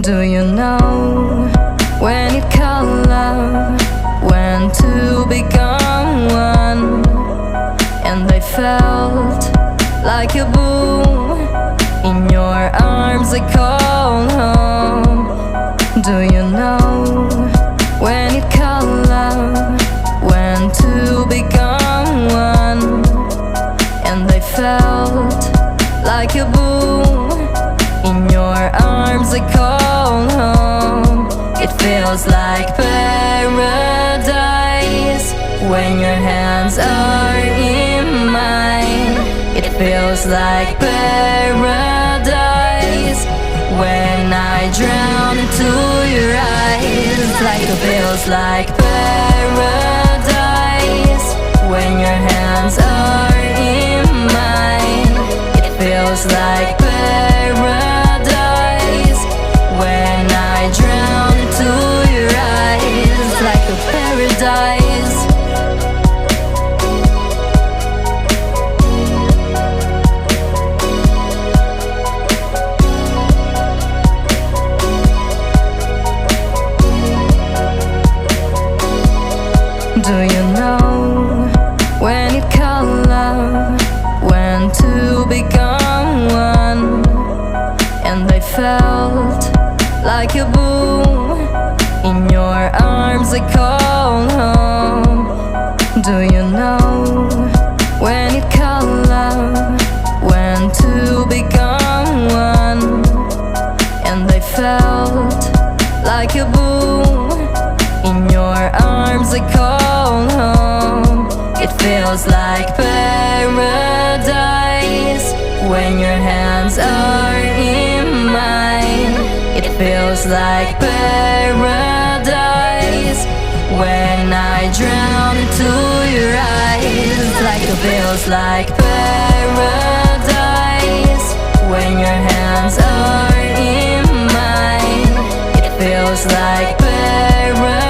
Do you know when you call love, when to become one? And I felt like a boom in your arms I call home. Do you know when you call love, when to become one? And I felt like a boom in your arms I call home. It feels like paradise when your hands are in mine. It feels like paradise when I drown into your eyes. Like it feels like paradise when your hands are in mine. It feels like paradise when I drown into your eyes. Like a paradise. Do you know when you call love, when to become one? And I felt like a boom in your arms I call home. Do you know when you call love, when to become one? And I felt like a boom in your arms I call home. It feels like paradise when your hands are in mine. It feels like paradise when I drown into your eyes. Like it feels like paradise when your hands are in mine. It feels like paradise